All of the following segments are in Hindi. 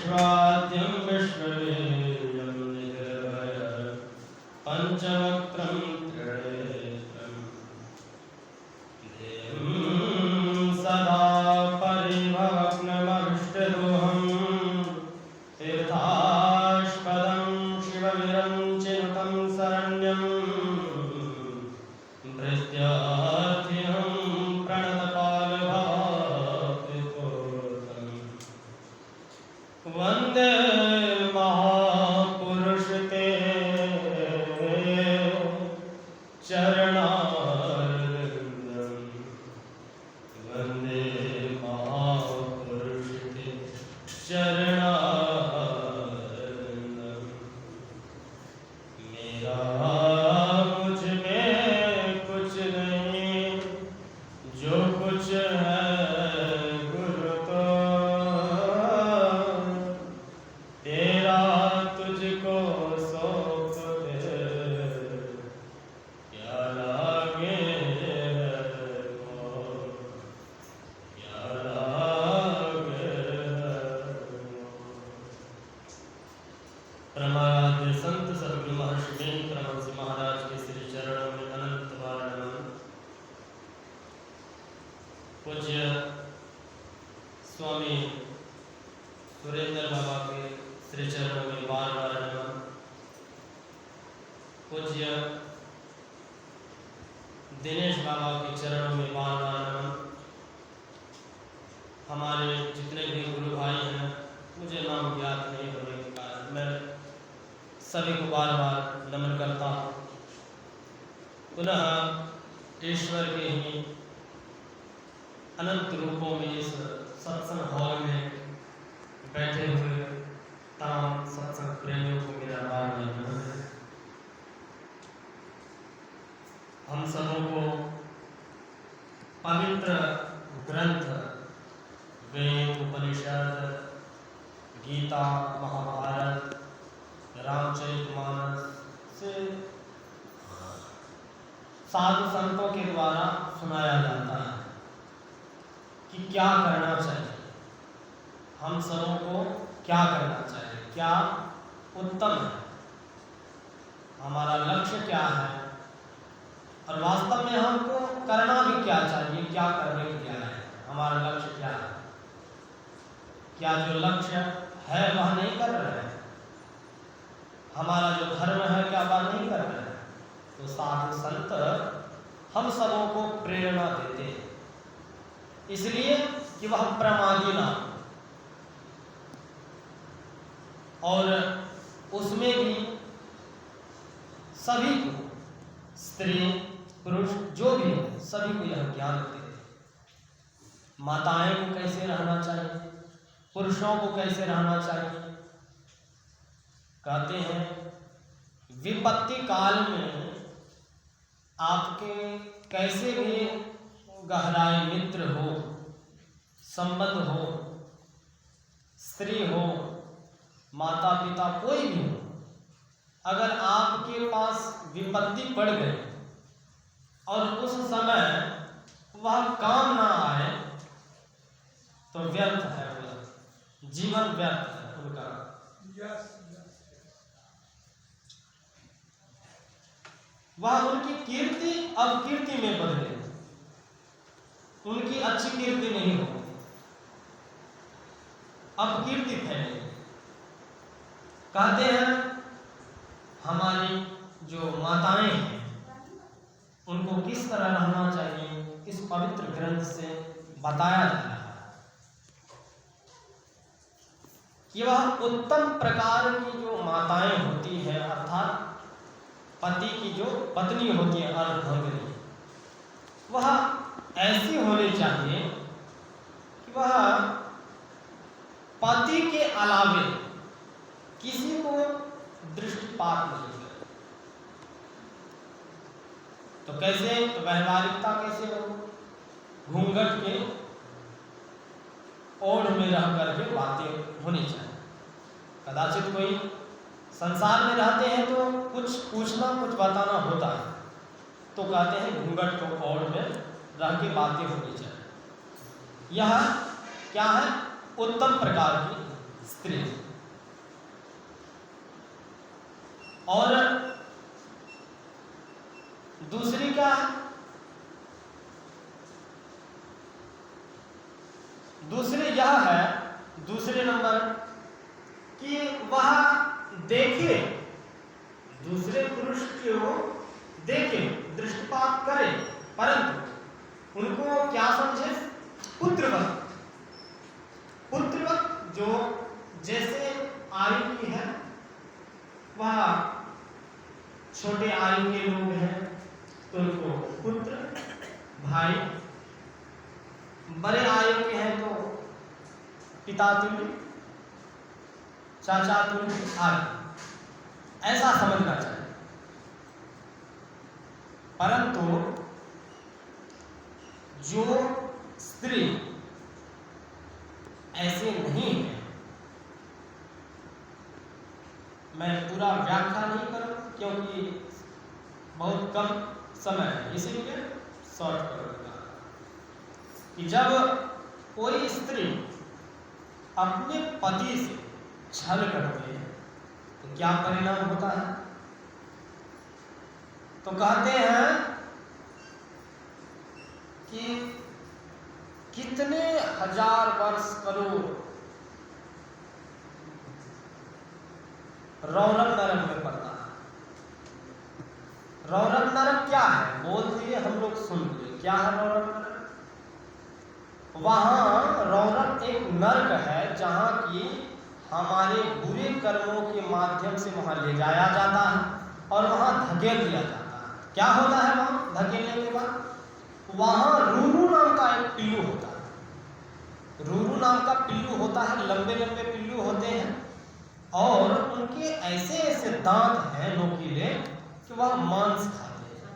विश्वाद्यं विश्ववीर्यं निर्भयं पंचवक्त्रं त्रिनेत्रं देवं सदा परिभवग्नमभिष्टदोहं तीर्थास्पदं शिवविरञ्चिनुतं शरण्यं भृत्यार्थिहं प्रणतपालभातिपूर्णम् वन्दे महापुरुष ते चरणारविन्दं वन्दे महापुरुष ते चरणारविन्दं मेरा मुझ में कुछ नहीं जो कुछ है गुरु तो तेरा तुझको सौंप दे क्या लागे मोह, क्या लागे मोह। परमाराध्य संत सद्गुरु महर्षि वेंकट परमहंस महाराज के श्री चरणों में अनंत बार नमन। पूज्य स्वामी सुरेंद्र बाबा के श्री चरणों में बार बार नमन। पूज्य दिनेश बाबा के चरणों में बार बार नमन। हमारे जितने भी गुरु भाई हैं, मुझे नाम ज्ञात नहीं होने के कारण मैं सभी को बार बार नमन करता हूँ। पुनः ईश्वर के ही अनंत रूपों में इस सत्संग हॉल में बैठे हुए तमाम सत्संग प्रेमियों को मेरा बार बार नमन है। हम सबों को पवित्र ग्रंथ वेद, उपनिषद, गीता, महाभारत, रामचरितमानस से साधु संतों के द्वारा सुनाया जाता है कि क्या करना चाहिए, हम सबों को क्या करना चाहिए, क्या उत्तम है, हमारा लक्ष्य क्या है और वास्तव में हमको करना भी क्या चाहिए, क्या करने के लिए है, हमारा लक्ष्य क्या है। क्या जो लक्ष्य है वह नहीं कर रहे हैं, हमारा जो धर्म है क्या वह नहीं कर रहे हैं। तो साधु संत हम सबों को प्रेरणा देते हैं, इसलिए कि वह प्रमादी ना हो। और उसमें भी सभी को, स्त्री पुरुष जो भी है, सभी को यह ज्ञान देते हैं। माताएं को कैसे रहना चाहिए, पुरुषों को कैसे रहना चाहिए। कहते हैं विपत्ति काल में आपके कैसे भी गहराई मित्र हो, संबंध हो, स्त्री हो, माता पिता कोई भी हो, अगर आपके पास विपत्ति पड़ गई और उस समय वह काम ना आए तो व्यर्थ है, जीवन व्यर्थ है उनका। वह उनकी कीर्ति अपकीर्ति में बदले, उनकी अच्छी कीर्ति नहीं होगी, अपकीर्ति फैलेगी। कहते हैं हमारी जो माताएं हैं उनको किस तरह रहना चाहिए, इस पवित्र ग्रंथ से बताया जा रहा है कि वह उत्तम प्रकार की जो माताएं होती है, अर्थात पति की जो पत्नी होती है अर्धांगिनी, वह ऐसी होनी चाहिए कि वह पति के अलावे किसी को दृष्टिपात नहीं करे। तो कैसे, तो व्यवहारिकता कैसे हो, घूंघट के ओढ़ में रह करके बातें होनी चाहिए। कदाचित कोई संसार में रहते हैं तो कुछ पूछना कुछ बताना होता है, तो कहते हैं घूंघट को ओढ़ में रह के बातें होनी चाहिए। यह क्या है, उत्तम प्रकार की स्त्री। और दूसरी क्या है? दूसरी यह है, दूसरे नंबर कि वह देखे, दूसरे पुरुष को देखे, दृष्टिपात करे, परंतु उनको क्या समझे? पुत्रवत। पुत्रवत, जो जैसे आयु की है, वह छोटे आयु के लोग हैं तो उनको पुत्र, भाई, बड़े आयु के हैं तो पिता तुल्य, चाचा तुल्य आदि, ऐसा समझना चाहिए। परंतु जो स्त्री ऐसे नहीं है, मैं पूरा व्याख्या नहीं करूं क्योंकि बहुत कम समय है, इसीलिए शॉर्ट करूंगा कि जब कोई स्त्री अपने पति से छल करती है तो क्या परिणाम होता है? तो कहते हैं कि कितने हजार वर्ष करोड़ रौरव नरक में पड़ता है। रौरव नरक क्या है? बोल दिए, हम लोग सुन लिए। क्या है रौरव नरक? वहां रौरव एक नरक है जहां की हमारे बुरे कर्मों के माध्यम से वहां ले जाया जाता है और वहां धकेल दिया जाता है। क्या होता है वहां धकेलने के बाद? वहां रूरू नाम का एक पिल्लू होता है। रूरू नाम का पिल्लू होता है, लंबे लंबे पिल्लू होते हैं और उनके ऐसे ऐसे दांत हैं नोकीले कि वह मांस खाते हैं।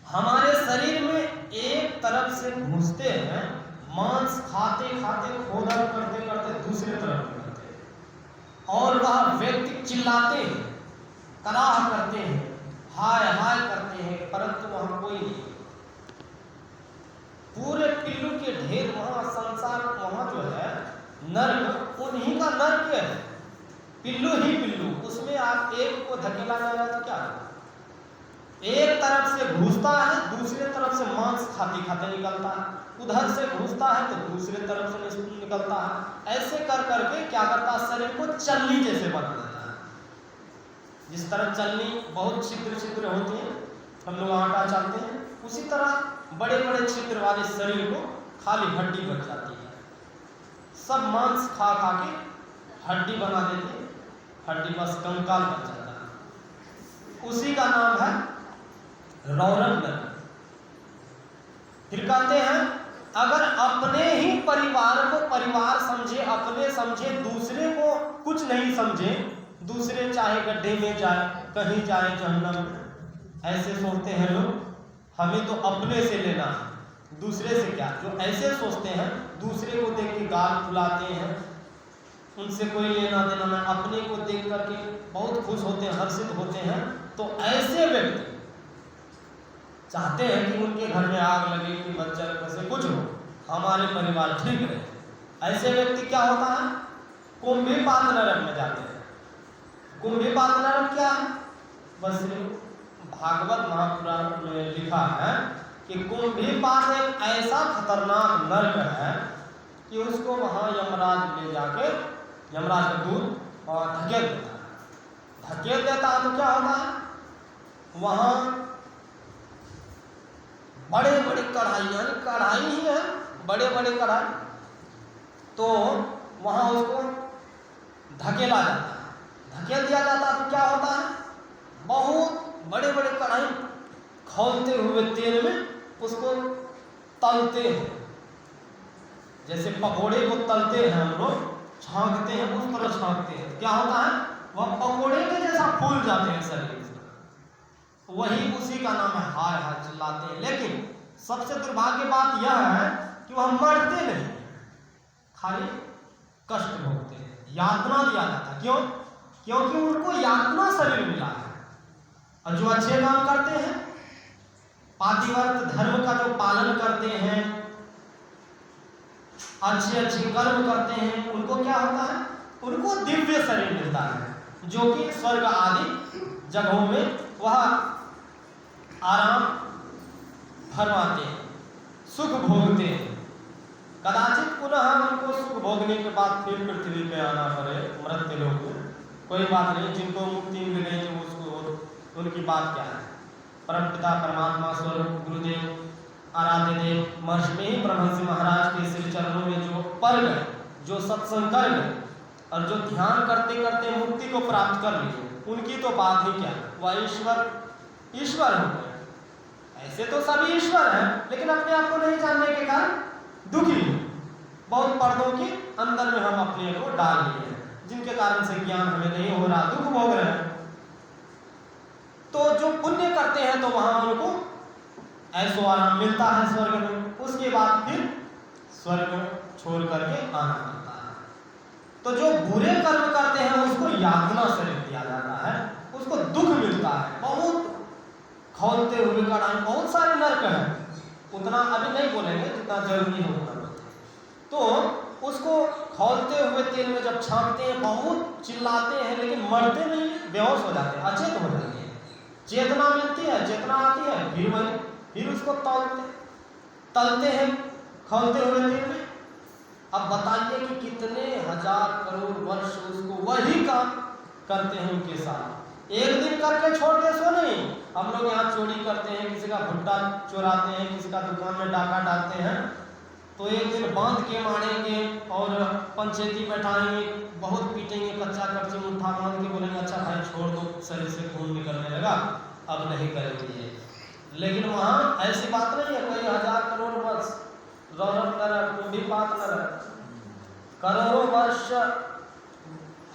हमारे शरीर में एक तरफ से घुसते हैं, मांस खाते खाते खोदन करते करते दूसरे तरफ निकलते हैं और वह व्यक्ति चिल्लाते हैं, कराह करते हैं, हाय हाय करते हैं, परंतु वहां कोई नहीं। पूरे पिल्लू के ढेर वहां संसार, वहां जो है नर्क, उन्हीं का नर्क है, पिल्लू ही पिल्लू। उसमें आप एक को धकेला जाएगा तो क्या होगा? एक तरफ से घुसता है, दूसरे तरफ से मांस खाते खाते निकलता है, उधर से घुसता है तो दूसरे तरफ से निकलता है। ऐसे कर करके क्या करता है? शरीर को चलनी जैसे बना देता है। जिस तरह चलनी बहुत छिद्र छिद्र होती है, हम लोग आटा चाहते हैं, उसी तरह बड़े बड़े छिद्र वाले शरीर को खाली हड्डी बच जाती है। सब मांस खा खा के हड्डी बना देते हैं, हड्डी बस कंकाल बच जाता है। उसी का नाम है रौरव नरक। फिर कहते हैं अगर अपने ही परिवार को परिवार समझे, अपने समझे, दूसरे को कुछ नहीं समझे, दूसरे चाहे गड्ढे में जाए, कहीं जाए जहन्नम में, ऐसे सोचते हैं लोग। हमें तो अपने से लेना है, दूसरे से क्या? जो ऐसे सोचते हैं, दूसरे को देख के गाल फुलाते हैं, उनसे कोई लेना देना ना, अपने को देख करके बहुत खुश होते हैं, हर्षित होते हैं। तो ऐसे व्यक्ति चाहते हैं कि उनके घर में आग लगे, कि बच्चा कैसे कुछ हो, हमारे परिवार ठीक रहे। ऐसे व्यक्ति क्या होता है? कुंभीपात नरक में जाते हैं। कुंभीपात नरक क्या है? बस भागवत महापुराण में लिखा है कि कुंभीपात एक ऐसा खतरनाक नरक है कि उसको वहां यमराज ले जाके, यमराज का दूत और धकेल देता है। धकेल देता है तो क्या होता है? वहां बड़े बड़े कढ़ाई, यानी कढ़ाई ही है, बड़े बड़े कढ़ाई, तो वहां उसको धकेला जाता है। धकेल दिया जाता है तो क्या होता है? बहुत बड़े बड़े कढ़ाई खौलते हुए तेल में उसको तलते हैं, जैसे पकोड़े को तलते हैं हम लोग, छांकते हैं, उस तरह छांकते हैं। क्या होता है? वह पकोड़े के जैसा फूल जाते हैं शरीर से। वही उसी का नाम है हाय हाय चिल्लाते हैं। लेकिन सबसे दुर्भाग्य बात यह है कि वह मरते नहीं, खाली कष्ट भोगते हैं, यातना दिया जाता है। क्यों? क्योंकि उनको यातना शरीर मिला है। और जो अच्छे काम करते हैं, पातिव्रत धर्म का जो पालन करते हैं, अच्छे अच्छे कर्म करते हैं, उनको क्या होता है? उनको दिव्य शरीर मिलता है जो कि स्वर्ग आदि जगहों में वह आराम फरमाते हैं, सुख भोगते हैं। कदाचित पुनः उनको सुख भोगने के बाद फिर पृथ्वी पे आना पड़े, मृत्यु लोग, कोई बात नहीं, जिनको मुक्ति मिल गई तो उसको उनकी बात क्या है। परमपिता परमात्मा स्वरूप गुरुदेव आराध्य देव महर्षि में ही ब्रह्मर्षि महाराज के श्री चरणों में जो पर गए, जो सत्संग कर गए और जो ध्यान करते करते मुक्ति को प्राप्त कर लिए, उनकी तो बात ही क्या, वह ईश्वर हो गए। ऐसे तो सभी ईश्वर हैं, लेकिन अपने आप को नहीं जानने के कारण दुखी हैं। बहुत पर्दों के अंदर में हम अपने को डाल लिए हैं, जिनके कारण से ज्ञान हमें नहीं हो रहा, दुख भोग रहे हैं। तो जो पुण्य करते हैं तो वहां उनको ऐसो आराम मिलता है स्वर्ग में, उसके बाद फिर स्वर्ग छोड़ करके आना पड़ता है। तो जो बुरे कर्म करते हैं उसको यातना शरीर दिया जाता है, उसको दुख मिलता है, बहुत खौलते हुए कड़ाई, बहुत सारे नरक हैं, उतना अभी नहीं बोलेंगे, जितना जरूरी है उतना। तो उसको खौलते हुए तेल में जब छांटते हैं, बहुत चिल्लाते हैं, लेकिन मरते नहीं, बेहोश हो जाते हैं, अचेत हो जाते हैं। चेतना मिलती है, चेतना आती है, फिर उसको तलते हैं खौलते हुए तेल में। अब बताइए कि कितने हजार करोड़ वर्ष उसको वही काम करते हैं उनके साथ। एक दिन करके छोड़ते सो नहीं। हम लोग यहाँ चोरी करते हैं, किसी का भुट्टा चुराते हैं, किसी का दुकान में डाका डालते हैं, तो एक दिन बांध के मारेंगे और पंचायती बैठाएंगे, बहुत पीटेंगे, कच्चा कच्ची मुट्ठा बांध के बोलेंगे अच्छा भाई छोड़ दो, शरीर से खून निकलने लगा, अब नहीं करेंगे। लेकिन वहाँ ऐसी बात नहीं है, कोई हजार करोड़ वर्ष रौनक न रहे, कुंडीपात न रहे, करोड़ों वर्ष,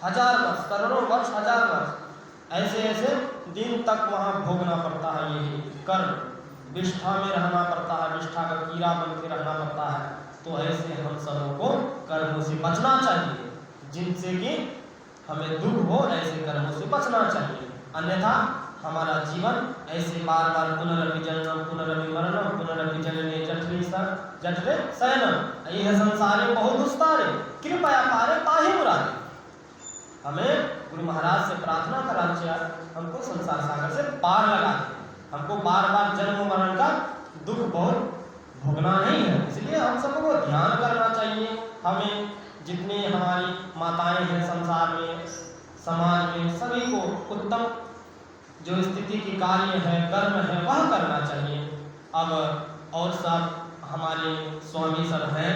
हजार वर्ष, करोड़ों वर्ष, हजार वर्ष, ऐसे ऐसे दिन तक वहाँ भोगना पड़ता है। यही कर्म विष्ठा में रहना पड़ता है, विष्ठा का कीड़ा बन के रहना पड़ता है। तो ऐसे हम सबों को कर्मों से बचना चाहिए, जिनसे कि हमें दुख हो, ऐसे कर्मों से बचना चाहिए। अन्यथा हमारा जीवन ऐसे बार बार पुनरपि जन्म पुनरपि मरणम पुनरपि जनने जठरे शयनम, यह संसारे बहुत दुस्तारे कृपया पारे ताहि मुरारे। हमें गुरु महाराज से प्रार्थना करानी चाहिए, हमको संसार सागर से पार लगा दे, हमको बार बार जन्म मरण का दुख बहुत भोगना नहीं है। इसलिए हम सबको ध्यान करना चाहिए। हमें जितनी हमारी माताएं हैं संसार में, समाज में, सभी को उत्तम जो स्थिति की कार्य है, कर्म है, वह करना चाहिए। अब और सब हमारे स्वामी सर हैं,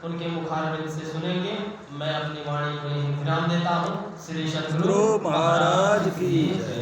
उनके मुखारबिंद से सुनेंगे। मैं अपनी वाणी को यहीं विराम देता हूँ। श्री सद्गुरु महाराज की जय।